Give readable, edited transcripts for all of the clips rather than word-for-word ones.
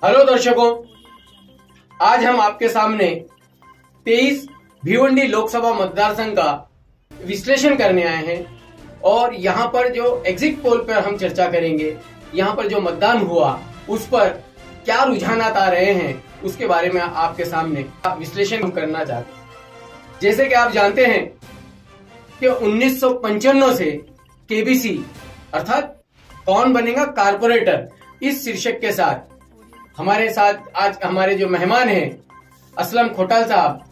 Hello दर्शकों, आज हम आपके सामने 23 भिवंडी लोकसभा मतदार संघ का विश्लेषण करने आए हैं और यहाँ पर जो एग्जिट पोल पर हम चर्चा करेंगे, यहाँ पर जो मतदान हुआ उस पर क्या रुझानात आ रहे हैं उसके बारे में आपके सामने विश्लेषण हम करना चाहते हैं। जैसे कि आप जानते हैं कि 1995 से केबीसी अर्थात कौन बनेगा कारपोरेटर इस शीर्षक के साथ हमारे साथ आज हमारे जो मेहमान हैं असलम खोटाल साहब,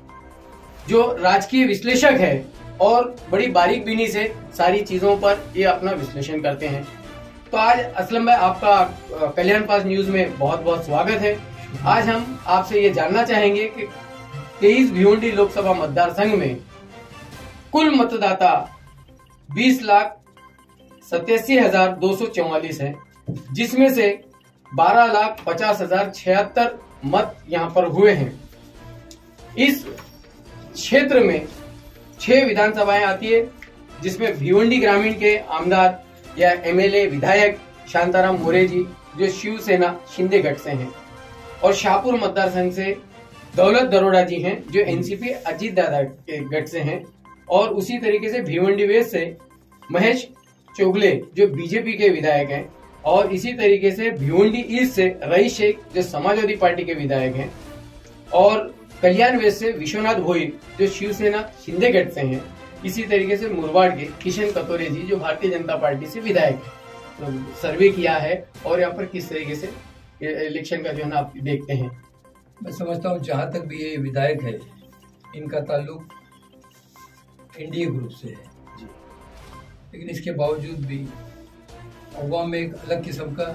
जो राजकीय विश्लेषक है और बड़ी बारीक बीनी से सारी चीजों पर ये अपना विश्लेषण करते हैं। तो आज असलम भाई, आपका कल्याण फास्ट न्यूज में बहुत बहुत स्वागत है। आज हम आपसे ये जानना चाहेंगे कि 23 भिवंडी लोकसभा मतदार संघ में कुल मतदाता 20,87,244 है, जिसमें से 12,50,076 मत यहाँ पर हुए हैं। इस क्षेत्र में 6 विधानसभाएं आती है, जिसमें भिवंडी ग्रामीण के आमदार या एमएलए विधायक शांताराम मोरे जी जो शिवसेना शिंदे गठ से हैं, और शाहपुर मतदार संघ से दौलत दरोड़ा जी हैं जो एनसीपी अजीत दादा के गठ से हैं, और उसी तरीके से भिवंडी वेस्ट से महेश चोगले जो बीजेपी के विधायक हैं, और इसी तरीके से भिवंडी ईस्ट से रईस शेख जो समाजवादी पार्टी के विधायक हैं, और कल्याण वेस्ट से विश्वनाथ भोई जो शिवसेना शिंदे गठ से हैं। इसी तरीके से मुरबाड के किशन कतोरे जी जो भारतीय जनता पार्टी से विधायक हैं। तो सर्वे किया है और यहाँ पर किस तरीके से इलेक्शन का जो है ना आप देखते हैं। मैं समझता हूँ जहाँ तक भी ये विधायक है, इनका ताल्लुक एनडीए ग्रुप से है, लेकिन इसके बावजूद भी अवाम में एक अलग किस्म का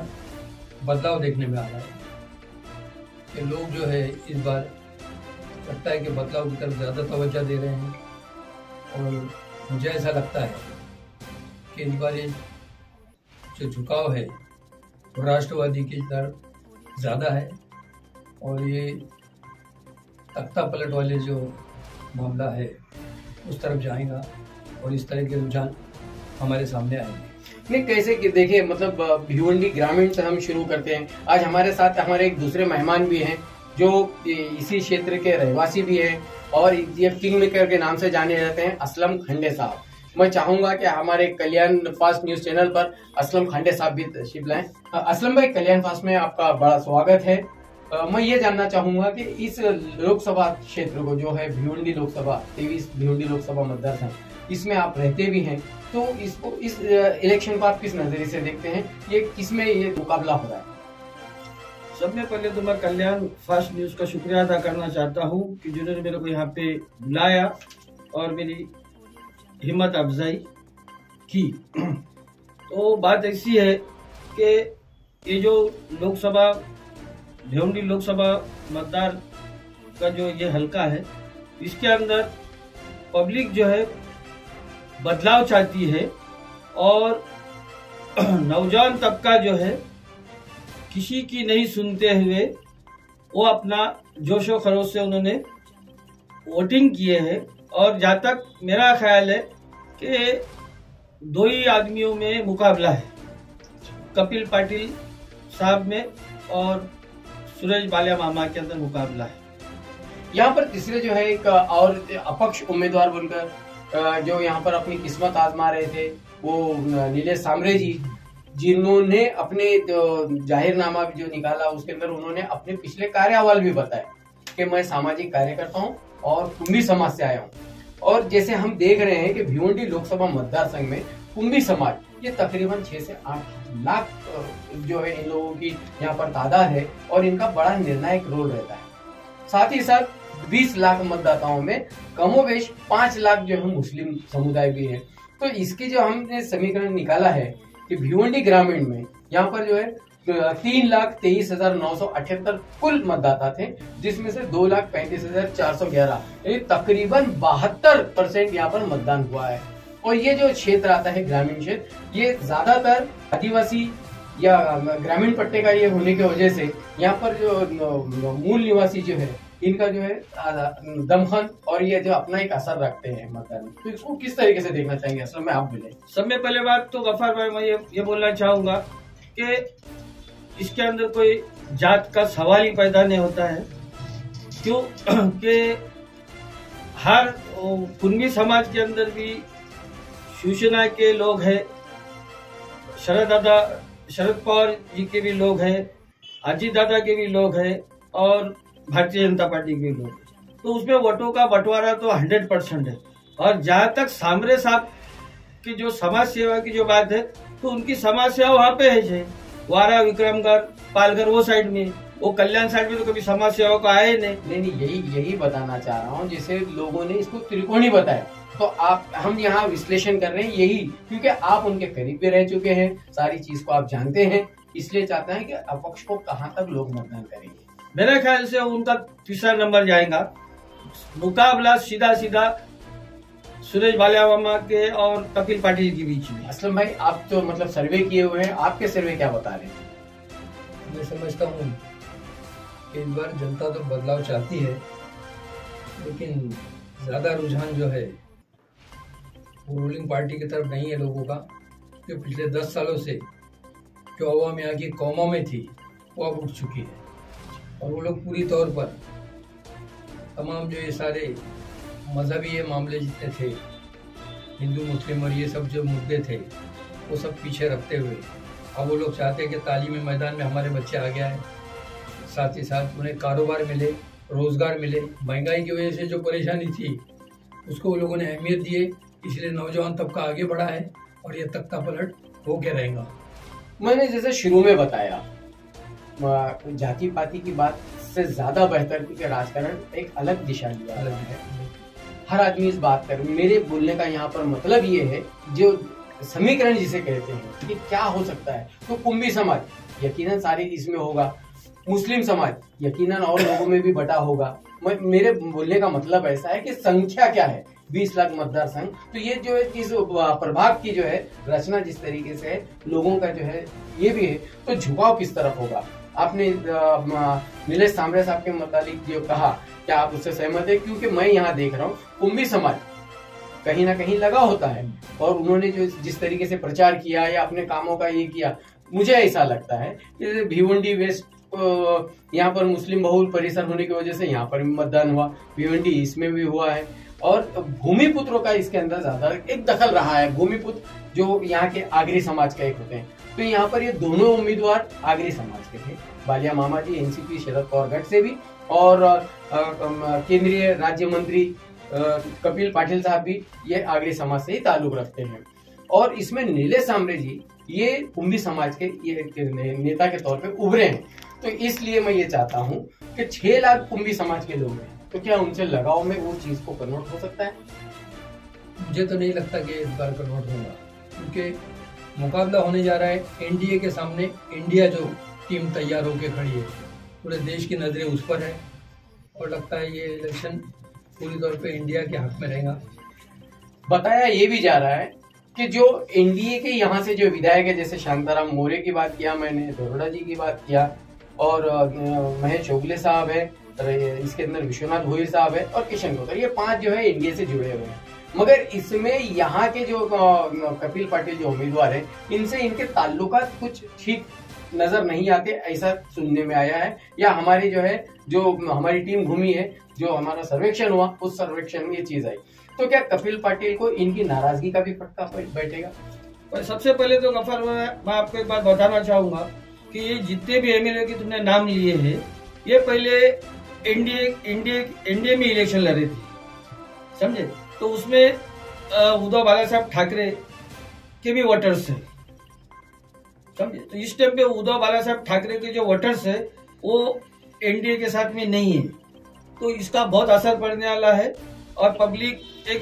बदलाव देखने में आ रहा है कि लोग जो है इस बार लगता है कि बदलाव की तरफ ज़्यादा तवज्जो दे रहे हैं, और मुझे ऐसा लगता है कि इस बार ये जो झुकाव है वो राष्ट्रवादी की तरफ ज़्यादा है, और ये तख्ता पलट वाले जो मामला है उस तरफ जाएगा, और इस तरह के रुझान हमारे सामने आएंगे। नहीं, कैसे कि देखिए, मतलब भिवंडी ग्रामीण से हम शुरू करते हैं। आज हमारे साथ हमारे एक दूसरे मेहमान भी हैं जो इसी क्षेत्र के रहवासी भी हैं और ये किंग मेकर के नाम से जाने जाते हैं, असलम खंडे साहब। मैं चाहूंगा कि हमारे कल्याण फास्ट न्यूज चैनल पर असलम खंडे साहब भी तशरीफ लाएं। असलम भाई, कल्याण फास्ट में आपका बड़ा स्वागत है। मैं ये जानना चाहूंगा कि इस लोकसभा क्षेत्र को जो है भिवंडी लोकसभा 23 भिवंडी लोकसभा मतदार संघ, इसमें आप रहते भी हैं, तो इसको इस इलेक्शन को आप किस नजरिए से देखते हैं? ये किसमें ये मुकाबला हो रहा है? सबसे पहले तो मैं कल्याण फास्ट न्यूज का शुक्रिया अदा करना चाहता हूं कि जिन्होंने मेरे को यहाँ पे बुलाया और मेरी हिम्मत अफजाई की। तो बात ऐसी है कि ये जो लोकसभा भिवंडी लोकसभा मतदार का जो ये हलका है, इसके अंदर पब्लिक जो है बदलाव चाहती है, और नौजवान तबका जो है किसी की नहीं सुनते हुए वो अपना जोशो खरोश से उन्होंने वोटिंग किए हैं। और जहाँ तक मेरा ख्याल है कि 2 ही आदमियों में मुकाबला है, कपिल पाटिल साहब में और सुरेश बालिया मामा के अंदर मुकाबला है। यहाँ पर तीसरे जो है एक और अपक्ष उम्मीदवार बनकर जो यहाँ पर अपनी किस्मत आजमा रहे थे, वो नीलेश सांबरे जी, जिन्होंने अपने जाहिरनामा जो निकाला उसके अंदर उन्होंने अपने पिछले कार्य अहवाल भी बताया कि मैं सामाजिक कार्य करता हूँ और कुंभी समाज से आया हूँ। और जैसे हम देख रहे हैं कि भिवंडी लोकसभा मतदार संघ में कुंभी समाज ये तकरीबन 6 से 8 लाख जो है इन लोगों की यहाँ पर तादाद है, और इनका बड़ा निर्णायक रोल रहता है। साथ ही साथ 20 लाख मतदाताओं में कमोवेश 5 लाख जो है मुस्लिम समुदाय भी है। तो इसकी जो हमने समीकरण निकाला है कि भिवंडी ग्रामीण में यहाँ पर जो है 3,23,978 कुल मतदाता थे, जिसमें से 2,35,411 यानी तकरीबन 72% यहाँ पर मतदान हुआ है। और ये जो क्षेत्र आता है ग्रामीण क्षेत्र, ये ज्यादातर आदिवासी या ग्रामीण पट्टे का ये होने की वजह से यहाँ पर जो मूल निवासी जो है इनका जो है दमखम और ये जो अपना एक असर रखते हैं मतदान। तो इसको किस तरीके से देखना चाहेंगे? असल में आप बोले। सबसे पहले बात तो गफार भाई मैं ये बोलना चाहूंगा कि इसके अंदर कोई जात का सवाल ही पैदा नहीं होता है। क्यों कि हर कुणबी समाज के अंदर भी शिवसेना के लोग हैं, शरद पवार जी के भी लोग हैं, अजीत दादा के भी लोग हैं और भारतीय जनता पार्टी के भी लोग हैं। तो उसमें वोटों का बंटवारा तो 100% है। और जहां तक सांबरे साहब की जो समाज सेवा की जो बात है, तो उनकी समाज सेवा वहां पे है, वारा, विक्रमगढ़, पालघर वो साइड में, वो कल्याण साइड में तो कभी समाज सेवा को आए नहीं। यही बताना चाह रहा हूँ, जैसे लोगों ने इसको त्रिकोणी बताया, तो हम यहाँ विश्लेषण कर रहे हैं यही, क्योंकि आप उनके करीब भी रह चुके हैं, सारी चीज को आप जानते हैं, इसलिए चाहते हैं कि अपक्ष को कहाँ तक लोग मतदान करेंगे। मेरे ख्याल से उनका तीसरा नंबर जाएगा। मुकाबला सीधा सुरेश बालियामामा के और कपिल पाटिल के बीच में। असलम भाई, आप तो मतलब सर्वे किए हुए हैं, आपके सर्वे क्या बता रहे हैं? मैं समझता हूँ इस बार जनता तो बदलाव चाहती है, लेकिन ज्यादा रुझान जो है वो रूलिंग पार्टी की तरफ नहीं है लोगों का, जो पिछले 10 सालों से जो अवाम यहाँ की कौमों में थी वो अब उठ चुकी है। और वो लोग पूरी तौर पर तमाम जो ये सारे मजहबी ये मामले जितने थे, हिंदू मुस्लिम और ये सब जो मुद्दे थे, वो सब पीछे रखते हुए अब वो लोग चाहते हैं कि तालीमी मैदान में हमारे बच्चे आ गया है, साथ ही साथ उन्हें कारोबार मिले, रोजगार मिले। महंगाई की वजह से जो परेशानी थी उसको वो लोगों ने अहमियत दिए, इसलिए नौजवान तबका आगे बढ़ा है और ये तख्ता पलट होके रहेगा। मैंने जैसे शुरू में बताया, जाति पाति की बात से ज्यादा बेहतर क्योंकि राजकारण एक अलग दिशा लिया है। हर आदमी इस बात कर, मेरे बोलने का यहाँ पर मतलब ये है, जो समीकरण जिसे कहते हैं कि क्या हो सकता है, तो कुंभी समाज यकीनन सारे इसमें होगा, मुस्लिम समाज यकीनन और लोगों में भी बटा होगा। मेरे बोलने का मतलब ऐसा है कि संख्या क्या है, 20 लाख मतदार संघ, तो ये जो है इस प्रभाग की जो है रचना जिस तरीके से है, लोगों का जो है ये भी है, तो झुकाव किस तरफ होगा। आपने नीलेश सांबरे साहब के मुतालिक जो कहा, क्या आप उससे सहमत है? क्योंकि मैं यहाँ देख रहा हूँ कुंभी समाज कहीं ना कहीं लगा होता है, और उन्होंने जो जिस तरीके से प्रचार किया या अपने कामों का ये किया, मुझे ऐसा लगता है कि भिवंडी वेस्ट यहाँ पर मुस्लिम बहुल परिसर होने की वजह से यहाँ पर मतदान हुआ, भिवंडी इसमें भी हुआ है, और भूमिपुत्रों का इसके अंदर ज्यादा एक दखल रहा है। भूमिपुत्र जो यहाँ के आगरी समाज का एक होते हैं, तो यहाँ पर ये दोनों उम्मीदवार आगरी समाज के थे, बालियामामा जी एनसीपी शरद पवार गढ़ से भी, और केंद्रीय राज्य मंत्री कपिल पाटिल साहब भी ये आगरी समाज से ही ताल्लुक रखते हैं। और इसमें नीलेश सांबरे जी ये कुंभी समाज के ये नेता के तौर पे उभरे हैं, तो इसलिए मैं ये चाहता हूँ कि 6 लाख कुंभी समाज के लोग हैं, तो क्या उनसे लगाव में वो चीज को कन्वर्ट हो सकता है? मुझे तो नहीं लगता कि इस बार कन्वर्ट होगा, क्योंकि मुकाबला होने जा रहा है एनडीए के सामने। इंडिया जो टीम तैयार होकर खड़ी है, पूरे देश की नजरें उस पर है, और लगता है ये इलेक्शन पूरी तौर पे इंडिया के हक में रहेगा। बताया ये भी जा रहा है कि जो एनडीए के यहाँ से जो विधायक है, जैसे शांताराम मोरे की बात किया मैंने, दरोड़ा जी की बात किया, और महेश चोगले साहब है, इसके अंदर विश्वनाथ भोईर साहब है, और किशन कोकर, ये 5 जो है एनडीए से जुड़े हुए हैं। मगर इसमें यहाँ के जो कपिल पाटिल जो उम्मीदवार है, इनसे इनके ताल्लुकात कुछ ठीक नजर नहीं आते, ऐसा सुनने में आया है, या हमारी जो है जो हमारी टीम घूमी है, जो हमारा सर्वेक्षण हुआ, उस सर्वेक्षण में ये चीज आई। तो क्या कपिल पाटिल को इनकी नाराजगी का भी फटका बैठेगा? और सबसे पहले तो गफर मैं आपको एक बात बताना चाहूंगा कि ये जितने भी एमएलए के तुमने नाम लिए हैं, ये पहले एनडीए में इलेक्शन लड़े थे, समझे? तो उसमें उद्धव बाला साहब ठाकरे के भी वोटर्स है, समझे? तो इस टाइम पे उद्धव बाला साहब ठाकरे के जो वोटर्स है वो एनडीए के साथ में नहीं है, तो इसका बहुत असर पड़ने वाला है। और पब्लिक एक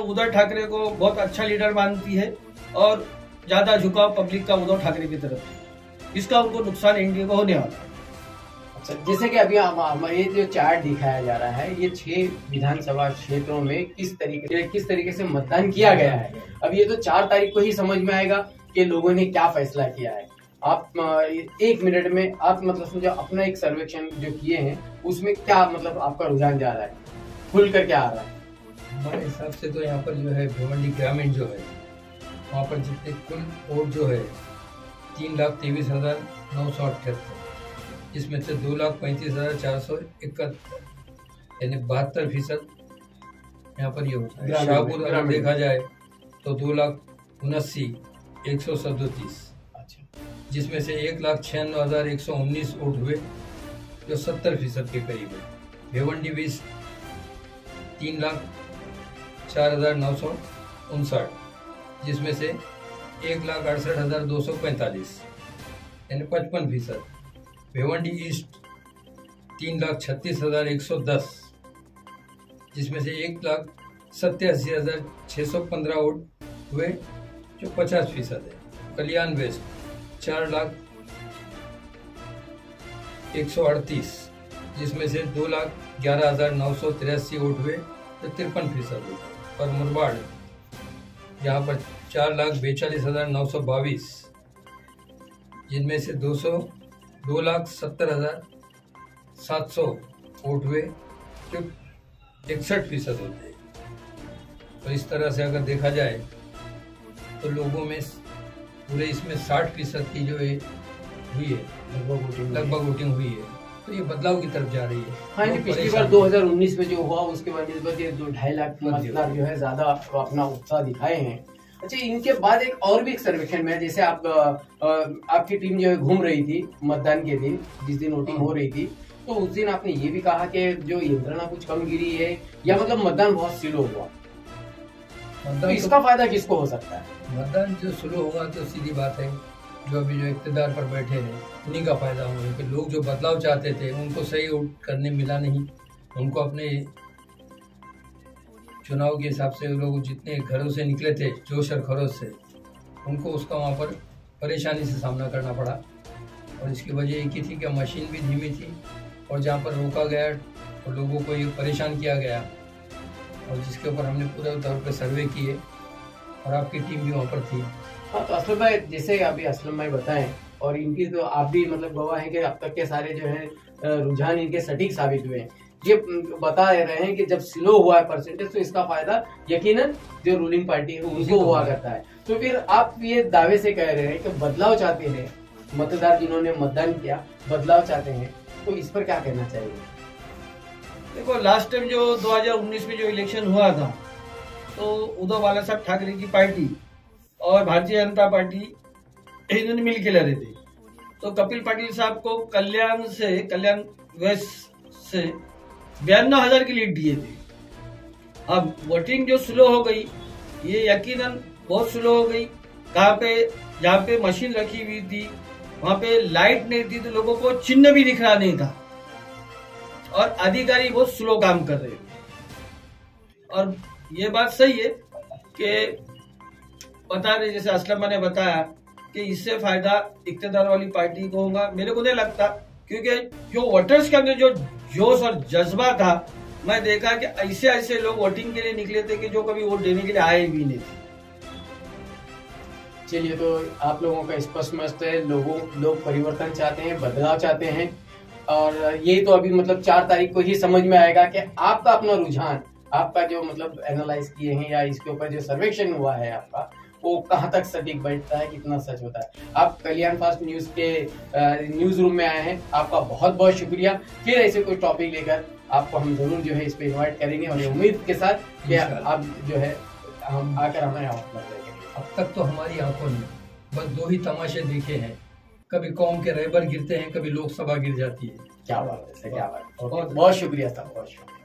उद्धव ठाकरे को बहुत अच्छा लीडर मानती है, और ज्यादा झुकाव पब्लिक का उद्धव ठाकरे की तरफ है, इसका उनको नुकसान एनडीए को होने वाला है। अच्छा, जैसे कि अभी ये जो चार्ट दिखाया जा रहा है, ये 6 विधानसभा क्षेत्रों में किस तरीके से मतदान किया गया है। अब ये तो 4 तारीख को ही समझ में आएगा कि लोगों ने क्या फैसला किया है। आप 1 मिनट में आप मतलब समझो अपना एक सर्वेक्षण जो किए हैं, उसमें क्या मतलब आपका रुझान जा रहा है, खुल कर क्या आ रहा है? हमारे हिसाब से तो यहाँ पर जो है भिवंडी ग्रामीण जो है, वहाँ पर जितने कुल वोट जो है 3,23,978, जिसमें से 2,35,471 यानी 72% यहाँ पर ये होता है। शाहपुर अगर देखा जाए तो 2,79,137, जिसमें से 1,96,119 वोट हुए जो 70% के करीब है। भिवंडी 20 3,04,959, जिसमें से 1,68,245 यानी 55%। भिवंडी ईस्ट 3,36,110, जिसमें से 1,87,615 वोट हुए जो 50% है। कल्याण वेस्ट 4,01,138, जिसमें से 2,11,983 वोट हुए तो 53% हुए। और मुरबाड़ यहाँ पर 4,42,922, जिनमें से 2,70,700 वोट हुए जो 61% होते हैं। तो इस तरह से अगर देखा जाए तो लोगों में पूरे इसमें 60% की जो हुई है लगभग वोटिंग हुई है। तो ये बदलाव की तरफ जा रही है। हाँ, पिछली बार 2019 में जो हुआ उसके बाद इस बार 2.5 लाख मतदार जो है ज्यादा अपना उत्साह दिखाए हैं। अच्छा, इनके बाद एक भी सर्वेक्षण में, जैसे आपकी टीम जो है घूम रही थी मतदान के दिन, जिस दिन वोटिंग हो रही थी, तो उस दिन आपने ये भी कहा कि जो यंत्रणा कुछ कम गिरी है या मतलब मतदान बहुत स्लो हुआ। तो इसका फायदा किसको हो सकता है? मतदान जो स्लो होगा तो सीधी बात है जो अभी जो इक़्तिदार पर बैठे हैं उन्हीं का फायदा होगा, कि लोग जो बदलाव चाहते थे उनको सही वोट करने मिला नहीं। उनको अपने चुनाव के हिसाब से लोग जितने घरों से निकले थे जोश और खरोश से, उनको उसका वहाँ पर परेशानी से सामना करना पड़ा। और इसकी वजह एक ही थी कि मशीन भी धीमी थी और जहाँ पर रोका गया और लोगों को ये परेशान किया गया, और जिसके ऊपर हमने पूरे तौर पे सर्वे किए और आपकी टीम भी वहाँ पर थी। हाँ, तो असलम भाई, जैसे अभी असलम भाई बताएं, और इनकी तो आप भी मतलब गवाह हैं कि अब तक के सारे जो है रुझान इनके सटीक साबित हुए हैं। ये बता रहे हैं कि जब स्लो हुआ है परसेंटेज तो इसका फायदा यकीनन जो रूलिंग पार्टी है उनको हुआ करता है। तो फिर आप ये दावे से कह रहे हैं कि बदलाव चाहते हैं मतदार, जिन्होंने मतदान किया बदलाव चाहते हैं, तो इस पर क्या कहना चाहिए? देखो, लास्ट टाइम जो 2019 में जो इलेक्शन हुआ था तो उद्धव बाला साहब ठाकरे की पार्टी और भारतीय जनता पार्टी इन्होंने मिल के लड़े थे। तो कपिल पाटिल साहब को कल्याण वेस्ट से 92,000 की लीड दिए थे। अब वोटिंग जो स्लो हो गई, ये यकीनन बहुत स्लो हो गई। कहाँ पे, जहाँ पे मशीन रखी हुई थी वहां पे लाइट नहीं थी, तो लोगों को चिन्ह भी दिख रहा नहीं था और अधिकारी बहुत स्लो काम कर रहे थे। और ये बात सही है कि बता रहे, जैसे असलम ने बताया कि इससे फायदा इक़्तिदार वाली पार्टी को होगा। मेरे को नहीं लगता, क्योंकि जो वोटर्स के अंदर जो जोश और जज्बा था, मैं देखा कि ऐसे लोग वोटिंग के लिए निकले थे कि जो कभी वोट देने के लिए आए भी नहीं थे। चलिए, तो आप लोगों का स्पष्ट मत है, लोग परिवर्तन चाहते हैं, बदलाव चाहते हैं, और ये तो अभी मतलब 4 तारीख को ही समझ में आएगा कि आपका अपना रुझान, आपका जो मतलब एनालाइज किए हैं या इसके ऊपर जो सर्वेक्षण हुआ है आपका, वो कहाँ तक सटीक बैठता है, कितना सच होता है। आप कल्याण फास्ट न्यूज के न्यूज रूम में आए हैं, आपका बहुत बहुत शुक्रिया। फिर ऐसे कोई टॉपिक लेकर आपको हम जरूर जो है इस पे इन्वाइट करेंगे, और उम्मीद के साथ कि आप जो है हम आकर हमें हौसला देंगे। अब तक तो हमारी आंखों ने बस 2 ही तमाशे देखे हैं, कभी कौम के रहबर गिरते हैं, कभी लोकसभा गिर जाती है। क्या बात है, क्या बात है। बहुत शुक्रिया साहब, बहुत शुक्रिया।